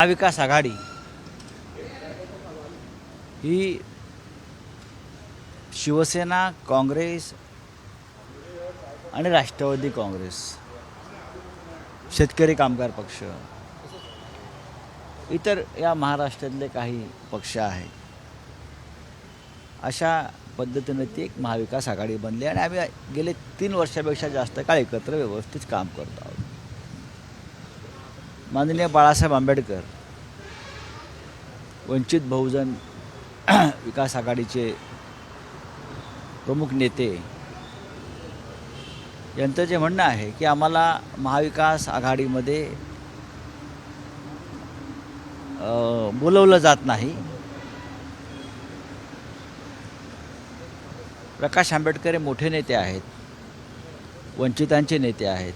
महाविकास आघाडी ही शिवसेना, काँग्रेस आणि राष्ट्रवादी काँग्रेस, शेतकरी कामगार पक्ष, इतर या महाराष्ट्रातले काही पक्ष आहेत. अशा पद्धतीने ती एक महाविकास आघाडी बनली आणि आम्ही गेले 3 वर्षापेक्षा जास्त काळ एकत्र व्यवस्थित काम करतो आहोत. माननीय बाळासाहेब आंबेडकर, वंचित बहुजन विकास आघाडीचे प्रमुख नेते यांचं जे म्हणणं आहे की आम्हाला महाविकास आघाडीमध्ये बोलवलं जात नाही. प्रकाश आंबेडकर हे मोठे नेते आहेत, वंचितांचे नेते आहेत.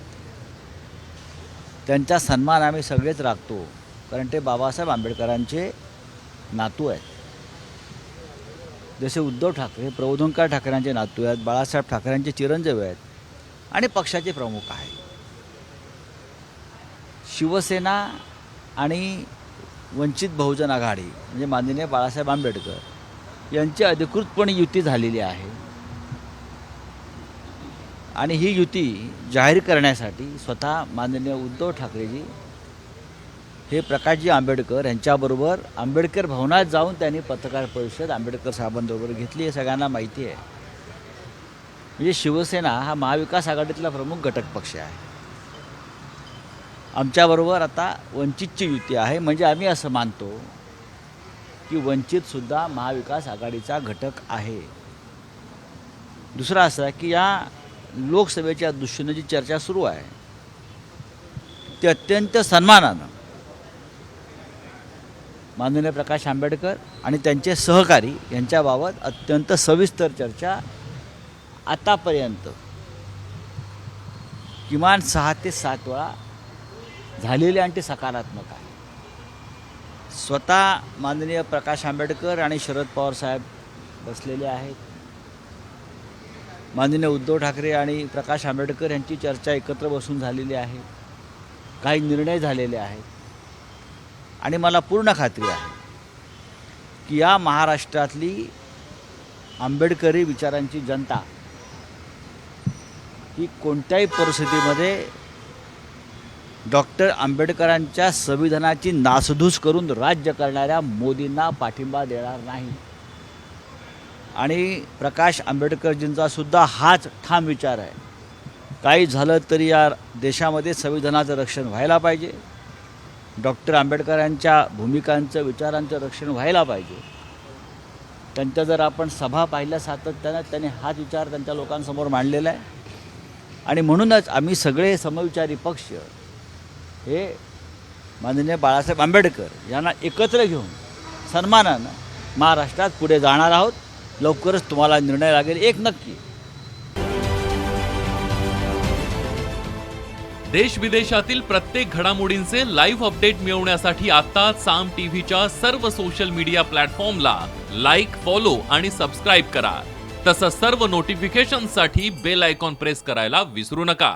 त्यांचा सन्मान आम्ही सगळेच राखतो, कारण ते बाबासाहेब आंबेडकरांचे नातू आहेत. जसे उद्धव ठाकरे प्रबोधनकार ठाकरेंचे नातू आहेत, बाळासाहेब ठाकरेंचे चिरंजीव आहेत आणि पक्षाचे प्रमुख आहेत. शिवसेना आणि वंचित बहुजन आघाडी म्हणजे माननीय बाळासाहेब आंबेडकर यांची अधिकृतपणे युती झालेली आहे आणि ही युती जाहीर करण्यासाठी स्वतः माननीय उद्धव ठाकरेजी हे प्रकाशजी आंबेडकर यांच्याबरोबर आंबेडकर भवनात जाऊन त्यांनी पत्रकार परिषद आंबेडकर साहेबांबरोबर घेतली. हे सगळ्यांना माहिती आहे. म्हणजे शिवसेना हा महाविकास आघाडीतला प्रमुख घटक पक्ष आहे. आमच्याबरोबर आता वंचितची युती आहे. म्हणजे आम्ही असं मानतो की वंचितसुद्धा महाविकास आघाडीचा घटक आहे. दुसरं असं की या लोकसभेच्या दृष्टीनं जी चर्चा सुरू आहे ती अत्यंत सन्मानानं माननीय प्रकाश आंबेडकर आणि त्यांचे सहकारी यांच्याबाबत अत्यंत सविस्तर चर्चा आतापर्यंत किमान 6 ते 7 वेळा झालेली आणि ती सकारात्मक आहे. स्वतः माननीय प्रकाश आंबेडकर आणि शरद पवार साहेब बसलेले आहेत. माननीय उद्धव ठाकरे आणि प्रकाश आंबेडकर यांची चर्चा एकत्र बसून झालेली आहे. काही निर्णय झालेले आहेत आणि मला पूर्ण खात्री आहे की या महाराष्ट्रातली आंबेडकरी विचारांची जनता ही कोणत्याही परिस्थितीमध्ये डॉक्टर आंबेडकरांच्या संविधानाची नासधूस करून राज्य करणाऱ्या मोदींना पाठिंबा देणार नाही. आणि प्रकाश आंबेडकरजींचा सुद्धा हाच ठाम विचार आहे. काही झालं तरी या देशामध्ये संविधानाचं रक्षण व्हायला पाहिजे. डॉक्टर आंबेडकरांच्या भूमिकांचं विचारांचं रक्षण व्हायला पाहिजे. त्यांच्या जर आपण सभा पाहिल्या सातत्यानं त्यांनी हाच विचार त्यांच्या लोकांसमोर मांडलेला आहे. आणि म्हणूनच आम्ही सगळे समविचारी पक्ष हे माननीय बाळासाहेब आंबेडकर यांना एकत्र घेऊन सन्मानानं महाराष्ट्रात पुढे जाणार आहोत. लवकरच तुम्हाला निर्णय लागेल एक नक्की. देश विदेशातील प्रत्येक घडामोडींचे लाईव्ह अपडेट मिळवण्यासाठी आता साम टीव्हीच्या सर्व सोशल मीडिया प्लॅटफॉर्मला लाईक, फॉलो आणि सबस्क्राईब करा. तसंच सर्व नोटिफिकेशनसाठी बेल आयकॉन प्रेस करायला विसरू नका.